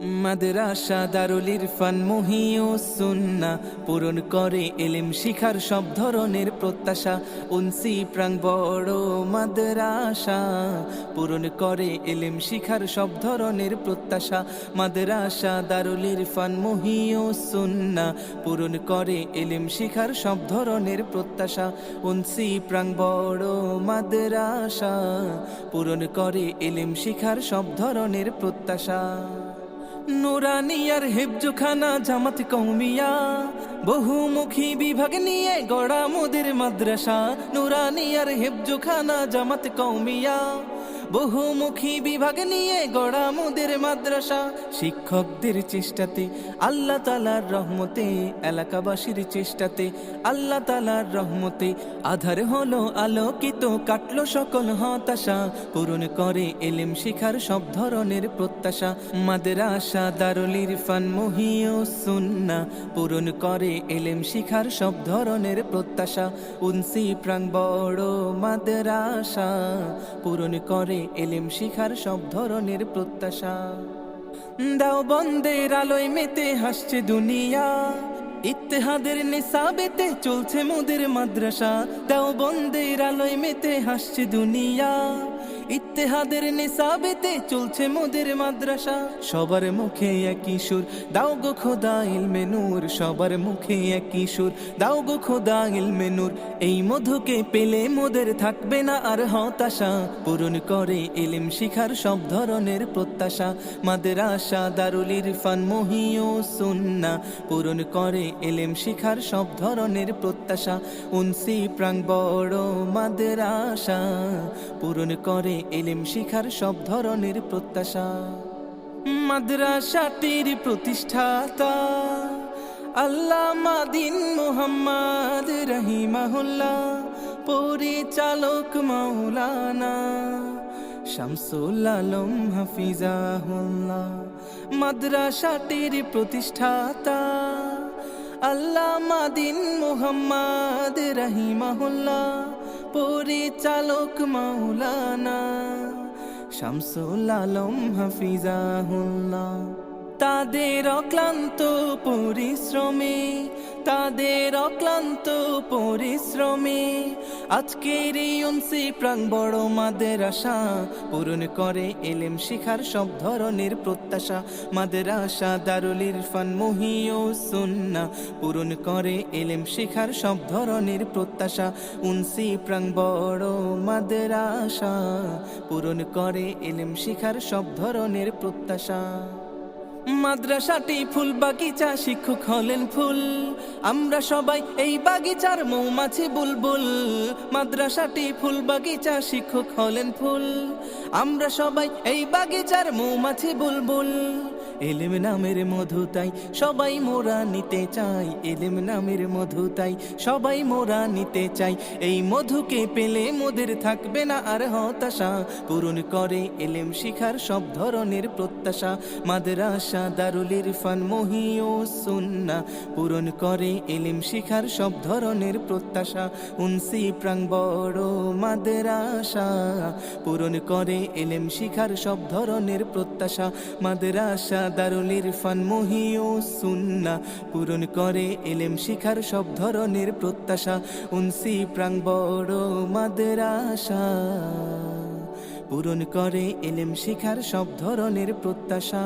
মাদ্রাসা দারুল ইরফান মুহিউস সুন্নাহ পূরণ করে ইলম শিখার সব ধরনের প্রত্যাশা। উনসি প্রাং বড় মাদ্রাসা পূরণ করে ইলম শিখার সব ধরনের প্রত্যাশা। মাদ্রাসা দারুল ইরফান মুহিউস সুন্নাহ পূরণ করে ইলম শিখার সব ধরনের প্রত্যাশা। উনসি প্রাং বড় মাদ্রাসা পূরণ করে ইলম শিখার সব ধরনের প্রত্যাশা। নুরানিয়ার হেফজখানা জামাত কওমিয়া বহুমুখী বিভাগ নিয়ে গড়া মোদের মাদ্রাসা। নুরানিয়ার হেফজখানা জামাত কওমিয়া বহুমুখী বিভাগ নিয়ে গড়া মোদের মাদ্রাসা। শিক্ষকদের চেষ্টাতে আল্লাহ তাআলার রহমতে, এলাকাবাসীর চেষ্টাতে আল্লাহ তাআলার রহমতে আধার হলো আলোকিত, কাটলো সকল হতাশা। পূরণ করে ইলম শিখার সব ধরনের প্রত্যাশা। মাদ্রাসা দারুল ইরফান মুহিউস সুন্নাহ পূরণ করে ইলম শিখার সব ধরনের প্রত্যাশা। উনসি প্রাং বড় মাদ্রাসা পূরণ করে ইলম শিখার সব ধরনের প্রত্যাশা। দেওবন্দের আলোয় মেতে হাসছে দুনিয়া, ইত্তেহাদের নিসাবেতে চলছে মোদের মাদ্রাসা। দেওবন্দের আলোয় মেতে হাসছে দুনিয়া, ইত্তেহাদের নিসাবেতে চলছে মোদের মাদ্রাসা। সবার মুখে একই সুর, দাও গো খোদা ইলমে নূর। সবার মুখে একই সুর, দাও গো খোদা ইলমে নূর। এই মধুকে পেলে মোদের থাকবে না আর হতাশা। পূরণ করে ইলম শিখার সব ধরনের প্রত্যাশা। মাদ্রাসা দারুল ইরফান মুহিউস সুন্নাহ পূরণ করে ইলম শিখার সব ধরনের প্রত্যাশা। উনসি প্রাং বড় মাদ্রাসা পূরণ করে ইলম শিখার সব ধরনের প্রত্যাশা। মাদ্রাসাটির প্রতিষ্ঠাতা আল্লামা দ্বীন মুহাম্মদ রহিমাহুল্লাহ, পরিচালক মাওলানা শামসুল আলম হাফিজাহুল্লাহ। মাদ্রাসাটির প্রতিষ্ঠাতা আল্লামা দ্বীন মুহাম্মদ রহিমাহুল্লাহ, পরিচালক মাওলানা শামসুল আলম হাফিজাহুল্লাহ। তাদের অক্লান্ত পরিশ্রমে, তাদের অক্লান্ত পরিশ্রমে আজকের এই উনসি প্রাং বড় মাদ্রাসা পূরণ করে ইলম শিখার সব ধরনের প্রত্যাশা। মাদ্রাসা দারুল ইরফান মুহিউস সুন্নাহ পূরণ করে ইলম শিখার সব ধরনের প্রত্যাশা। উনসি প্রাং বড় মাদ্রাসা পূরণ করে ইলম শিখার সব ধরনের প্রত্যাশা। মাদ্রাসাটি ফুল বাগিচা, শিক্ষক হলেন ফুল, আমরা সবাই এই বাগিচার মৌমাছি বুলবুল। মাদ্রাসাটি ফুল বাগিচা, শিক্ষক হলেন ফুল, আমরা সবাই এই বাগিচার মৌমাছি বুলবুল। ইলম নামের মধু তাই সবাই মোরা নিতে চাই, ইলম নামের মধু তাই সবাই মোরা নিতে চাই। এই মধুকে পেলে মোদের থাকবে না আর হতাশা। পূরণ করে ইলম শিখার সব ধরনের প্রত্যাশা। মাদ্রাসা দারুল ইরফান মুহিউস সুন্নাহ পূরণ করে ইলম শিখার সব ধরনের প্রত্যাশা। উনসি প্রাং বড় মাদ্রাসা পূরণ করে ইলম শিখার সব ধরনের প্রত্যাশা। মাদ্রাসা দারুল ইরফান মুহিউস সুন্নাহ পূরণ করে ইলম শিখার সব ধরনের প্রত্যাশা। উনসি প্রাং বড় মাদ্রাসা পূরণ করে ইলম শিখার সব ধরনের প্রত্যাশা।